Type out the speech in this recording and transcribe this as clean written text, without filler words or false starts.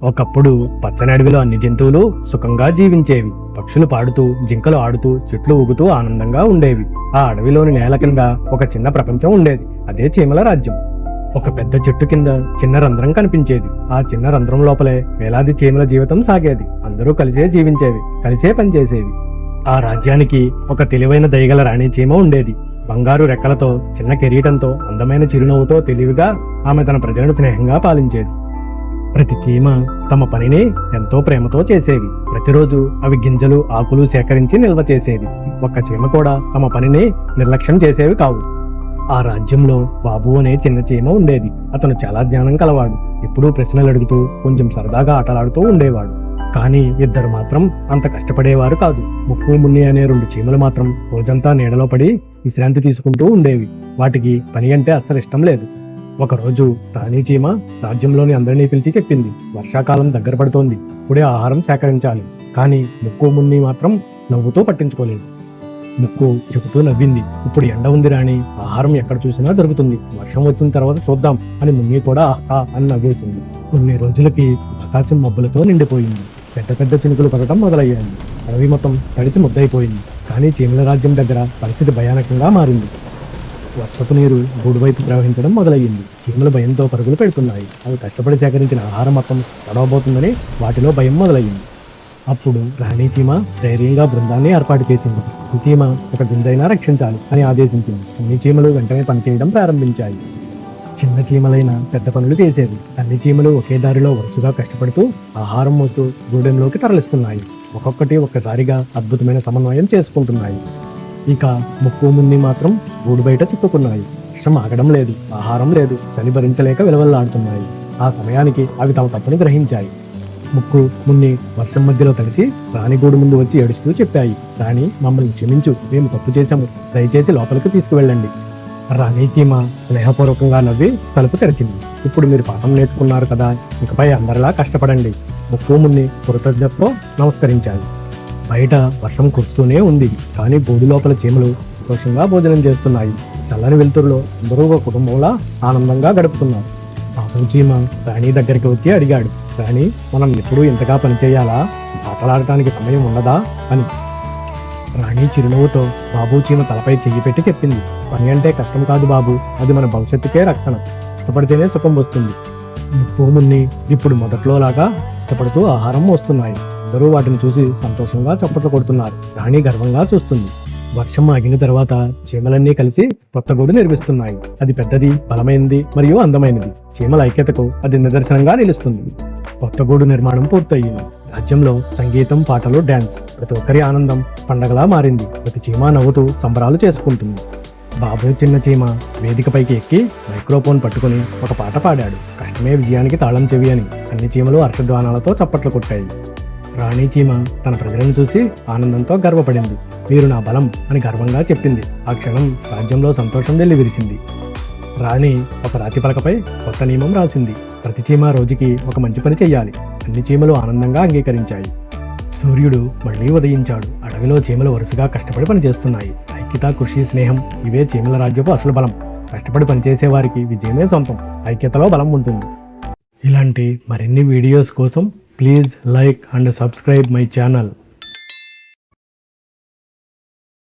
ఒకప్పుడు పచ్చని అడవిలో అన్ని జంతువులు సుఖంగా జీవించేవి. పక్షులు పాడుతూ, జింకలు ఆడుతూ, చెట్లు ఊగుతూ ఆనందంగా ఉండేవి. ఆ అడవిలోని నేల కింద ఒక చిన్న ప్రపంచం ఉండేది. అదే చీమల రాజ్యం. ఒక పెద్ద చెట్టు కింద చిన్న రంధ్రం కనిపించేది. ఆ చిన్న రంధ్రం లోపలే వేలాది చీమల జీవితం సాగేది. అందరూ కలిసే జీవించేవి, కలిసే పనిచేసేవి. ఆ రాజ్యానికి ఒక తెలివైన దయగల రాణి చీమ ఉండేది. బంగారు రెక్కలతో, చిన్న కిరీటంతో, అందమైన చిరునవ్వుతో తెలివిగా ఆమె తన ప్రజలను స్నేహంగా పాలించేది. ప్రతి చీమ తమ పనిని ఎంతో ప్రేమతో చేసేవి. ప్రతిరోజు అవి గింజలు, ఆకులు సేకరించి నిల్వ చేసేవి. ఒక్క చీమ కూడా తమ పనిని నిర్లక్ష్యం చేసేవి కావు. ఆ రాజ్యంలో బాబు అనే చిన్న చీమ ఉండేది. అతను చాలా జ్ఞానం కలవాడు. ఎప్పుడూ ప్రశ్నలు అడుగుతూ, కొంచెం సరదాగా ఆటలాడుతూ ఉండేవాడు. కానీ ఇద్దరు మాత్రం అంత కష్టపడేవారు కాదు. ముక్కు, మున్ని అనే 2 చీమలు మాత్రం రోజంతా నీడలో పడి విశ్రాంతి తీసుకుంటూ ఉండేవి. వాటికి పని అంటే అస్సలు ఇష్టం లేదు. ఒకరోజు రాణి చీమ రాజ్యంలోని అందరినీ పిలిచి చెప్పింది, వర్షాకాలం దగ్గర పడుతోంది, ఇప్పుడే ఆహారం సేకరించాలి. కానీ ముక్కు, మున్ని మాత్రం నవ్వుతూ పట్టించుకోలేదు. ముక్కు చెబుతూ నవ్వింది, ఇప్పుడు ఎండ ఉంది రాణి, ఆహారం ఎక్కడ చూసినా దొరుకుతుంది, వర్షం వచ్చిన తర్వాత చూద్దాం అని మున్ని కూడా ఆహా అని నవ్వేసింది. కొన్ని రోజులకి ఆకాశం మబ్బులతో నిండిపోయింది. పెద్ద పెద్ద చినుకులు పడటం మొదలయ్యాయి. అడవి మొత్తం తడిచి ముద్దయిపోయింది. కానీ చీమల రాజ్యం దగ్గర పరిస్థితి భయానకంగా మారింది. వర్షపు నీరు గూడు వైపు ప్రవహించడం మొదలయ్యింది. చీమలు భయంతో పరుగులు పెడుతున్నాయి. అవి కష్టపడి సేకరించిన ఆహారం మొత్తం తడవబోతుందని వాటిలో భయం మొదలయ్యింది. అప్పుడు రాణి చీమ ధైర్యంగా బృందాన్ని ఏర్పాటు చేసింది. ఈ చీమ ఒక గింజైనా రక్షించాలి అని ఆదేశించింది. అన్ని చీమలు వెంటనే పనిచేయడం ప్రారంభించాయి. చిన్న చీమలైన పెద్ద పనులు చేసేవి. అన్ని చీమలు ఒకే దారిలో వరుసగా కష్టపడుతూ ఆహారం మోస్తూ గూడెంలోకి తరలిస్తున్నాయి. ఒక్కొక్కటి ఒక్కసారిగా అద్భుతమైన సమన్వయం చేసుకుంటున్నాయి. ఇక ముక్కు, మున్ని మాత్రం గూడు బయట చిక్కుకున్నాయి. వర్షం ఆగడం లేదు, ఆహారం లేదు, చలి భరించలేక విలవల్లాడుతున్నాయి. ఆ సమయానికి అవి తమ తప్పుని గ్రహించాయి. ముక్కు, మున్ని వర్షం మధ్యలో తడిసి రాణి గూడు ముందు వచ్చి ఏడుస్తూ చెప్పాయి, రాణి, మమ్మల్ని క్షమించు, మేము తప్పు చేశాము, దయచేసి లోపలికి తీసుకువెళ్ళండి. రాణి చీమ స్నేహపూర్వకంగా నవ్వి తలుపు తెరిచింది. ఇప్పుడు మీరు పాఠం నేర్చుకున్నారు కదా, ఇకపై అందరిలా కష్టపడండి. ముక్కు, మున్ని కృతజ్ఞతతో నమస్కరించాయి. బయట వర్షం కురుస్తూనే ఉంది. కానీ గూడు లోపల చీమలు సంతోషంగా భోజనం చేస్తున్నాయి. చల్లని వెలుతురులో అందరూ ఒక కుటుంబంలా ఆనందంగా గడుపుతున్నారు. బాబు చీమ రాణి దగ్గరికి వచ్చి అడిగాడు, రాణి, మనం ఎప్పుడూ ఇంతగా పనిచేయాలా? ఆటలాడటానికి సమయం ఉండదా అని. రాణి చిరునవ్వుతో బాబు చీమ తలపై చెయ్యి పెట్టి చెప్పింది, పని అంటే కష్టం కాదు బాబు, అది మన భవిష్యత్తుకే రక్షణ. కష్టపడితేనే సుఖం వస్తుంది. ముక్కు, మున్ని ఇప్పుడు మొదట్లోలాగా కష్టపడుతూ ఆహారం వస్తున్నాయి. అందరూ వాటిని చూసి సంతోషంగా చప్పట్లు కొడుతున్నారు. రాణి గర్వంగా చూస్తుంది. వర్షం ఆగిన తర్వాత చీమలన్నీ కలిసి కొత్త గూడు నిర్మిస్తున్నాయి. అది పెద్దది, బలమైనది మరియు అందమైనది. చీమల ఐక్యతకు అది నిదర్శనంగా నిలుస్తుంది. కొత్త గూడు నిర్మాణం పూర్తయింది. రాజ్యంలో సంగీతం, పాటలు, డాన్స్ ప్రతి ఒక్కరి ఆనందం పండగలా మారింది. ప్రతి చీమ నవ్వుతూ సంబరాలు చేసుకుంటుంది. బాబు చిన్న చీమ వేదికపైకి ఎక్కి మైక్రోఫోన్ పట్టుకుని ఒక పాట పాడాడు. కష్టమే విజయానికి తాళం చెవి అని. అన్ని చీమలు హర్షధ్వానాలతో చప్పట్లు కొట్టాయి. రాణి చీమ తన ప్రజలను చూసి ఆనందంతో గర్వపడింది. మీరు నా బలం అని గర్వంగా చెప్పింది. ఆ క్షణం రాజ్యంలో సంతోషం వెల్లివిరిసింది. రాణి ఒక రాతి పలకపై కొత్త నియమం రాసింది. ప్రతి చీమ రోజుకి ఒక మంచి పని చెయ్యాలి. అన్ని చీమలు ఆనందంగా అంగీకరించాయి. సూర్యుడు మళ్లీ ఉదయించాడు. అడవిలో చీమలు వరుసగా కష్టపడి పనిచేస్తున్నాయి. ఐక్యత, కృషి, స్నేహం ఇవే చీమల రాజ్యపు అసలు బలం. కష్టపడి పనిచేసే వారికి విజయమే సొంతం. ఐక్యతలో బలం ఉంటుంది. ఇలాంటి మరిన్ని వీడియోస్ కోసం please like and subscribe my channel.